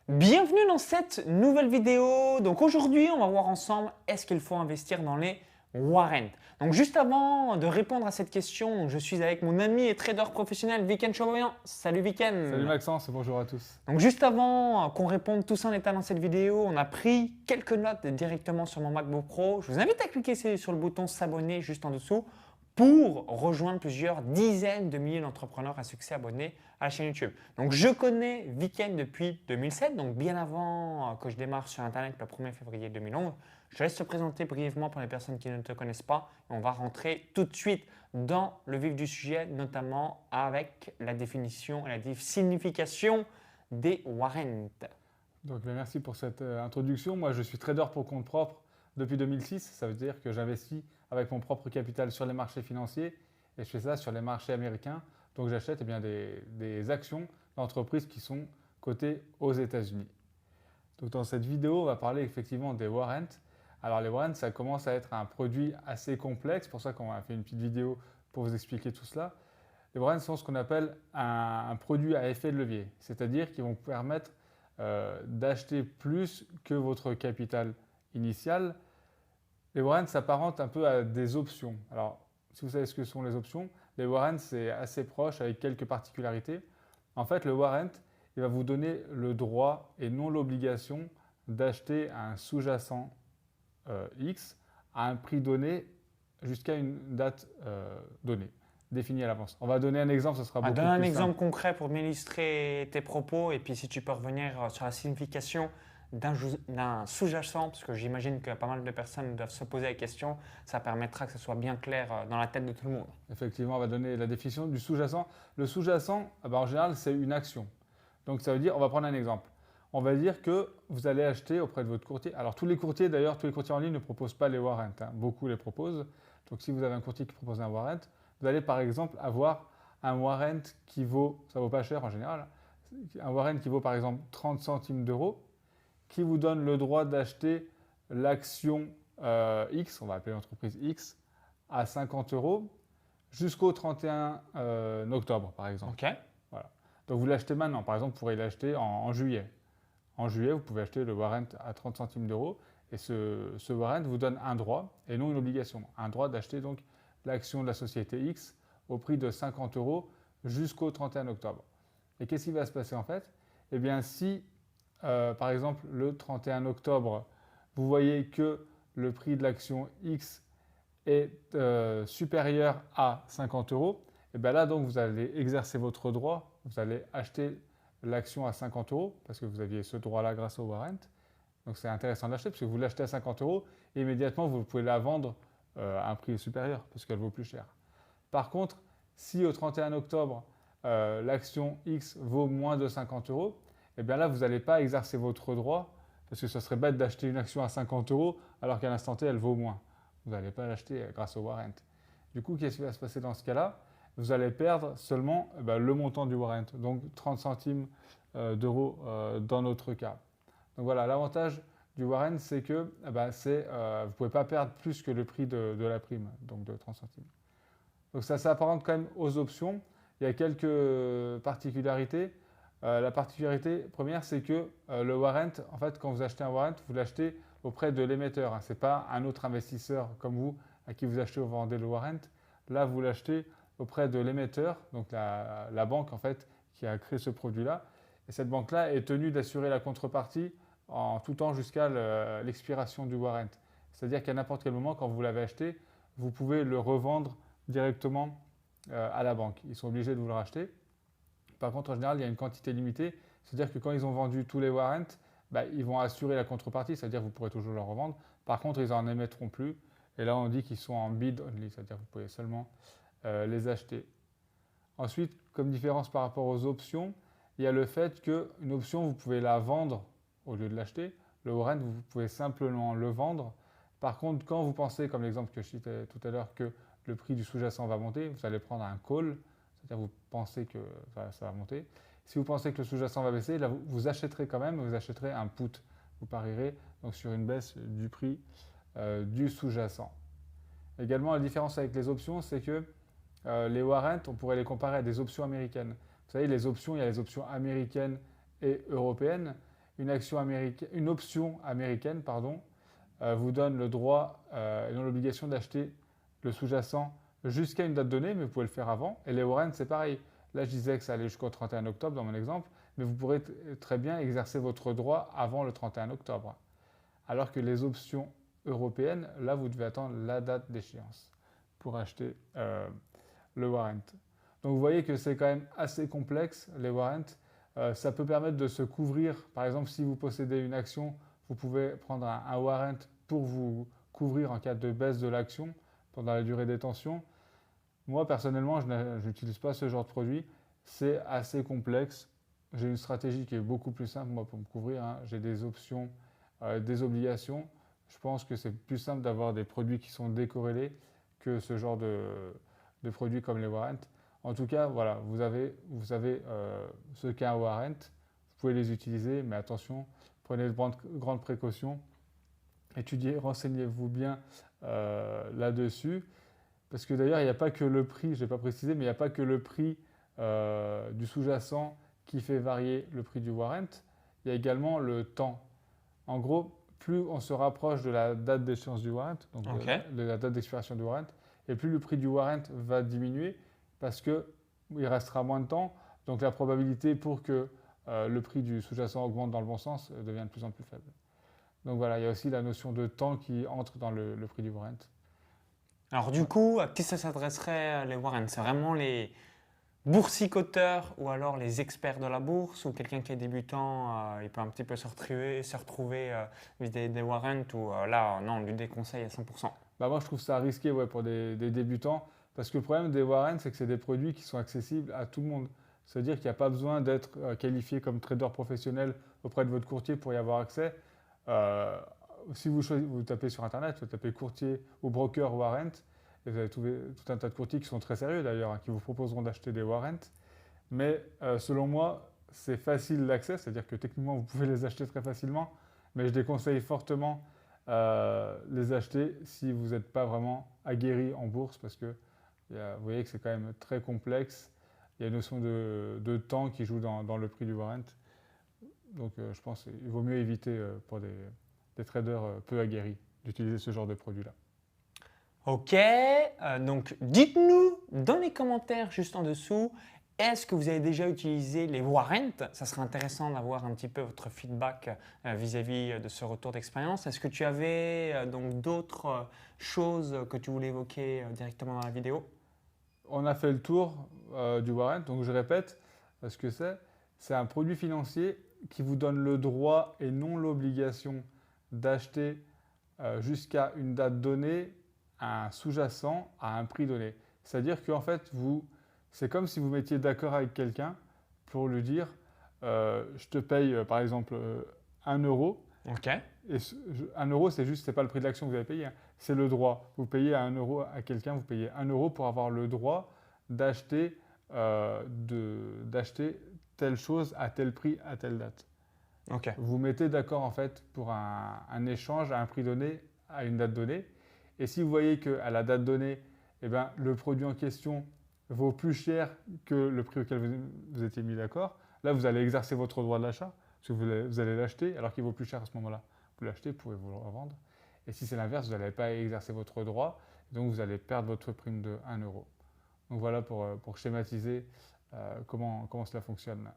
Bienvenue dans cette nouvelle vidéo. Donc aujourd'hui, on va voir ensemble est-ce qu'il faut investir dans les warrants. Donc juste avant de répondre à cette question, je suis avec mon ami et trader professionnel Viken Chauvoyan. Salut Viken. Salut Maxence et bonjour à tous. Donc juste avant qu'on réponde tous en détail dans cette vidéo, on a pris quelques notes directement sur mon MacBook Pro. Je vous invite à cliquer sur le bouton s'abonner juste en dessous pour rejoindre plusieurs dizaines de milliers d'entrepreneurs à succès abonnés à la chaîne YouTube. Donc je connais Viken depuis 2007, donc bien avant que je démarre sur Internet le 1er février 2011. Je te laisse te présenter brièvement pour les personnes qui ne te connaissent pas et on va rentrer tout de suite dans le vif du sujet, notamment avec la définition et la signification des warrants. Donc merci pour cette introduction. Moi je suis trader pour compte propre depuis 2006. Ça veut dire que j'investis avec mon propre capital sur les marchés financiers et je fais ça sur les marchés américains. Donc j'achète des actions d'entreprises qui sont cotées aux États-Unis. Donc dans cette vidéo, on va parler effectivement des warrants. Alors les warrants, ça commence à être un produit assez complexe, c'est pour ça qu'on a fait une petite vidéo pour vous expliquer tout cela. Les warrants sont ce qu'on appelle un produit à effet de levier, c'est-à-dire qu'ils vont vous permettre d'acheter plus que votre capital initial. Les warrants s'apparentent un peu à des options. Alors, si vous savez ce que sont les options, les warrants, c'est assez proche avec quelques particularités. En fait, le warrant, il va vous donner le droit et non l'obligation d'acheter un sous-jacent X à un prix donné jusqu'à une date donnée, définie à l'avance. On va donner un exemple, ce sera beaucoup plus simple. Donne un exemple concret pour m'illustrer tes propos et puis si tu peux revenir sur la signification d'un sous-jacent, parce que j'imagine que pas mal de personnes doivent se poser la question, ça permettra que ce soit bien clair dans la tête de tout le monde. Effectivement, on va donner la définition du sous-jacent. Le sous-jacent, en général, c'est une action. Donc ça veut dire, on va prendre un exemple. On va dire que vous allez acheter auprès de votre courtier. Alors tous les courtiers d'ailleurs, tous les courtiers en ligne ne proposent pas les warrants. Beaucoup les proposent. Donc si vous avez un courtier qui propose un warrant, vous allez par exemple avoir un warrant qui vaut, ça vaut pas cher en général, un warrant qui vaut par exemple 30 centimes d'euros, qui vous donne le droit d'acheter l'action X, on va appeler l'entreprise X, à 50 euros jusqu'au 31 octobre par exemple. Ok. Voilà. Donc vous l'achetez maintenant, par exemple vous pourrez l'acheter en juillet. En juillet, vous pouvez acheter le warrant à 30 centimes d'euros et ce warrant vous donne un droit et non une obligation. Un droit d'acheter donc l'action de la société X au prix de 50 euros jusqu'au 31 octobre. Et qu'est-ce qui va se passer en fait? Eh bien si par exemple le 31 octobre, vous voyez que le prix de l'action X est supérieur à 50 euros, et bien là donc vous allez exercer votre droit, vous allez acheter l'action à 50 euros parce que vous aviez ce droit-là grâce au warrant. Donc c'est intéressant d'acheter parce que vous l'achetez à 50 euros et immédiatement vous pouvez la vendre à un prix supérieur parce qu'elle vaut plus cher. Par contre, si au 31 octobre l'action X vaut moins de 50 euros, et bien là vous n'allez pas exercer votre droit parce que ce serait bête d'acheter une action à 50 euros alors qu'à l'instant T elle vaut moins. Vous n'allez pas l'acheter grâce au warrant. Du coup, qu'est-ce qui va se passer dans ce cas-là? Vous allez perdre seulement le montant du warrant, donc 30 centimes d'euros dans notre cas. Donc voilà, l'avantage du warrant, c'est que vous ne pouvez pas perdre plus que le prix de la prime, donc de 30 centimes. Donc ça s'apparente quand même aux options. Il y a quelques particularités. La particularité première, c'est que le warrant, en fait, quand vous achetez un warrant, vous l'achetez auprès de l'émetteur. Ce n'est pas un autre investisseur comme vous à qui vous achetez ou vendez le warrant. Là, vous l'achetez auprès de l'émetteur, donc la banque en fait qui a créé ce produit-là. Et cette banque-là est tenue d'assurer la contrepartie en tout temps jusqu'à l'expiration du warrant. C'est-à-dire qu'à n'importe quel moment, quand vous l'avez acheté, vous pouvez le revendre directement à la banque. Ils sont obligés de vous le racheter. Par contre, en général, il y a une quantité limitée. C'est-à-dire que quand ils ont vendu tous les warrants, ils vont assurer la contrepartie, c'est-à-dire que vous pourrez toujours le revendre. Par contre, ils n'en émettront plus. Et là, on dit qu'ils sont en bid only, c'est-à-dire que vous pouvez seulement les acheter. Ensuite, comme différence par rapport aux options, il y a le fait qu'une option, vous pouvez la vendre au lieu de l'acheter. Le warrant, vous pouvez simplement le vendre. Par contre, quand vous pensez, comme l'exemple que je citais tout à l'heure, que le prix du sous-jacent va monter, vous allez prendre un call, c'est-à-dire vous pensez que ça va monter. Si vous pensez que le sous-jacent va baisser, là, vous achèterez quand même, vous achèterez un put. Vous parierez donc sur une baisse du prix du sous-jacent. Également, la différence avec les options, c'est que les warrants, on pourrait les comparer à des options américaines. Vous savez, les options, il y a les options américaines et européennes. une option américaine, vous donne le droit et non l'obligation d'acheter le sous-jacent jusqu'à une date donnée, mais vous pouvez le faire avant. Et les warrants, c'est pareil. Là, je disais que ça allait jusqu'au 31 octobre dans mon exemple, mais vous pourrez très bien exercer votre droit avant le 31 octobre. Alors que les options européennes, là, vous devez attendre la date d'échéance pour acheter le warrant. Donc, vous voyez que c'est quand même assez complexe, les warrants. Ça peut permettre de se couvrir. Par exemple, si vous possédez une action, vous pouvez prendre un warrant pour vous couvrir en cas de baisse de l'action pendant la durée des tensions. Moi, personnellement, je n'utilise pas ce genre de produit. C'est assez complexe. J'ai une stratégie qui est beaucoup plus simple, moi, pour me couvrir. J'ai des options, des obligations. Je pense que c'est plus simple d'avoir des produits qui sont décorrélés que ce genre de produits comme les warrants. En tout cas, voilà, vous avez ce qu'est un warrant. Vous pouvez les utiliser, mais attention, prenez de grandes précautions. Étudiez, renseignez-vous bien là-dessus. Parce que d'ailleurs, il n'y a pas que le prix, je n'ai pas précisé, mais il n'y a pas que le prix du sous-jacent qui fait varier le prix du warrant. Il y a également le temps. En gros, plus on se rapproche de la date d'échéance du warrant, donc de la date d'expiration du warrant, et plus le prix du warrant va diminuer parce qu'il restera moins de temps. Donc la probabilité pour que le prix du sous-jacent augmente dans le bon sens devient de plus en plus faible. Donc voilà, il y a aussi la notion de temps qui entre dans le prix du warrant. Alors du coup, à qui ça s'adresserait les warrants? C'est vraiment les boursicoteurs ou alors les experts de la bourse, ou quelqu'un qui est débutant, il peut un petit peu se retrouver avec des warrants, ou là, non, on lui déconseille à 100%. Bah moi, je trouve ça risqué pour des débutants, parce que le problème des warrants, c'est que c'est des produits qui sont accessibles à tout le monde. C'est-à-dire qu'il n'y a pas besoin d'être qualifié comme trader professionnel auprès de votre courtier pour y avoir accès. Si vous tapez sur Internet, vous tapez courtier ou broker warrant, et vous allez trouver tout un tas de courtiers qui sont très sérieux d'ailleurs, qui vous proposeront d'acheter des warrants. Mais selon moi, c'est facile d'accès, c'est-à-dire que techniquement, vous pouvez les acheter très facilement, mais je déconseille fortement les acheter si vous n'êtes pas vraiment aguerri en bourse, parce que vous voyez que c'est quand même très complexe. Il y a une notion de temps qui joue dans le prix du warrant. Donc je pense qu'il vaut mieux éviter pour des traders peu aguerris d'utiliser ce genre de produit-là. Ok, donc dites-nous dans les commentaires juste en dessous, est-ce que vous avez déjà utilisé les warrants? Ça serait intéressant d'avoir un petit peu votre feedback vis-à-vis de ce retour d'expérience. Est-ce que tu avais donc d'autres choses que tu voulais évoquer directement dans la vidéo? On a fait le tour du warrant, donc je répète ce que c'est. C'est un produit financier qui vous donne le droit et non l'obligation d'acheter jusqu'à une date donnée un sous-jacent à un prix donné. C'est-à-dire qu'en fait, c'est comme si vous mettiez d'accord avec quelqu'un pour lui dire je te paye par exemple 1 euro. Ok. Et 1 euro, c'est pas le prix de l'action que vous avez payé, c'est le droit. Vous payez 1 euro à quelqu'un, vous payez 1 euro pour avoir le droit d'acheter telle chose à tel prix à telle date. Ok. Vous mettez d'accord en fait pour un échange à un prix donné à une date donnée. Et si vous voyez qu'à la date donnée, le produit en question vaut plus cher que le prix auquel vous étiez mis d'accord, là vous allez exercer votre droit de l'achat, parce que vous allez l'acheter alors qu'il vaut plus cher à ce moment-là. Vous l'achetez, vous pouvez vous le revendre. Et si c'est l'inverse, vous n'allez pas exercer votre droit, donc vous allez perdre votre prime de 1 euro. Donc voilà pour schématiser comment cela fonctionne.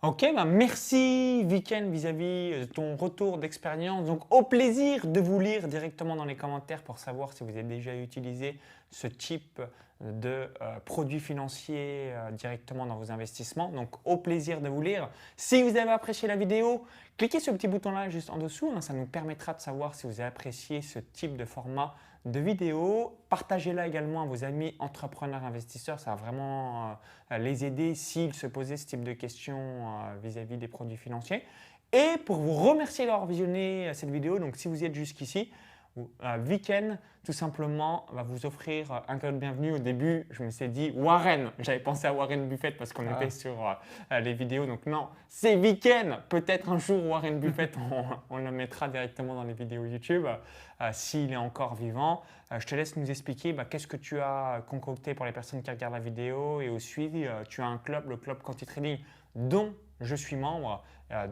Ok, merci Viken vis-à-vis de ton retour d'expérience. Donc au plaisir de vous lire directement dans les commentaires pour savoir si vous avez déjà utilisé ce type de produits financiers directement dans vos investissements. Donc au plaisir de vous lire. Si vous avez apprécié la vidéo, cliquez sur le petit bouton là juste en dessous. Ça nous permettra de savoir si vous avez apprécié ce type de format de vidéo. Partagez-la également à vos amis entrepreneurs investisseurs. Ça va vraiment les aider s'ils se posaient ce type de questions vis-à-vis des produits financiers. Et pour vous remercier d'avoir visionné cette vidéo, donc si vous y êtes jusqu'ici, Viken tout simplement va vous offrir un cadeau de bienvenue. Au début, je me suis dit Warren. J'avais pensé à Warren Buffett parce qu'on était sur les vidéos. Donc non, c'est Viken. Peut-être un jour Warren Buffett, on le mettra directement dans les vidéos YouTube s'il est encore vivant. Je te laisse nous expliquer qu'est-ce que tu as concocté pour les personnes qui regardent la vidéo. Et au suivi, tu as un club, le club Quanti Trading, dont je suis membre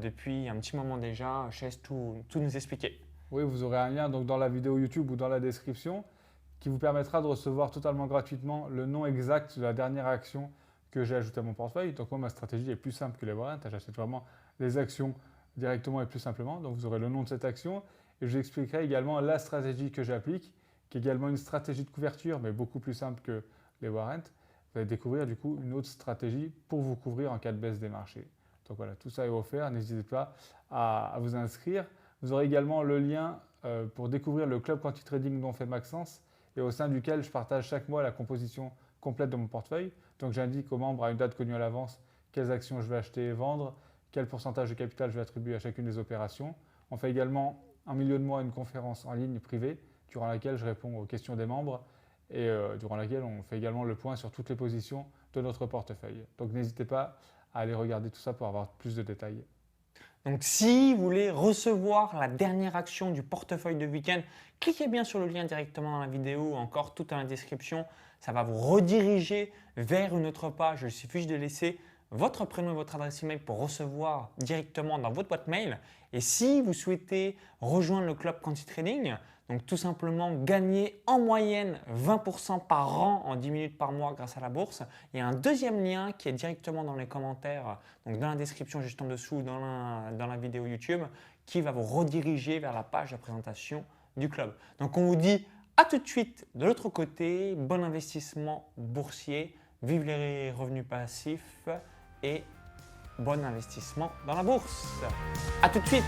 depuis un petit moment déjà. Je laisse tout nous expliquer. Oui, vous aurez un lien donc, dans la vidéo YouTube ou dans la description qui vous permettra de recevoir totalement gratuitement le nom exact de la dernière action que j'ai ajoutée à mon portefeuille. Donc moi, ma stratégie est plus simple que les warrants. J'achète vraiment les actions directement et plus simplement. Donc vous aurez le nom de cette action et je vous expliquerai également la stratégie que j'applique, qui est également une stratégie de couverture, mais beaucoup plus simple que les warrants. Vous allez découvrir du coup une autre stratégie pour vous couvrir en cas de baisse des marchés. Donc voilà, tout ça est offert. N'hésitez pas à vous inscrire. Vous aurez également le lien pour découvrir le club quanti trading dont fait Maxence et au sein duquel je partage chaque mois la composition complète de mon portefeuille. Donc j'indique aux membres à une date connue à l'avance quelles actions je vais acheter et vendre, quel pourcentage de capital je vais attribuer à chacune des opérations. On fait également en milieu de mois une conférence en ligne privée durant laquelle je réponds aux questions des membres et durant laquelle on fait également le point sur toutes les positions de notre portefeuille. Donc n'hésitez pas à aller regarder tout ça pour avoir plus de détails. Donc si vous voulez recevoir la dernière action du portefeuille de week-end, cliquez bien sur le lien directement dans la vidéo, encore tout dans la description. Ça va vous rediriger vers une autre page. Il suffit juste de laisser votre prénom et votre adresse email pour recevoir directement dans votre boîte mail. Et si vous souhaitez rejoindre le club Quanti Trading, donc tout simplement gagner en moyenne 20% par an en 10 minutes par mois grâce à la bourse, il y a un deuxième lien qui est directement dans les commentaires, donc dans la description juste en dessous dans la vidéo YouTube, qui va vous rediriger vers la page de présentation du club. Donc on vous dit à tout de suite de l'autre côté, bon investissement boursier, vive les revenus passifs et bon investissement dans la bourse. À tout de suite.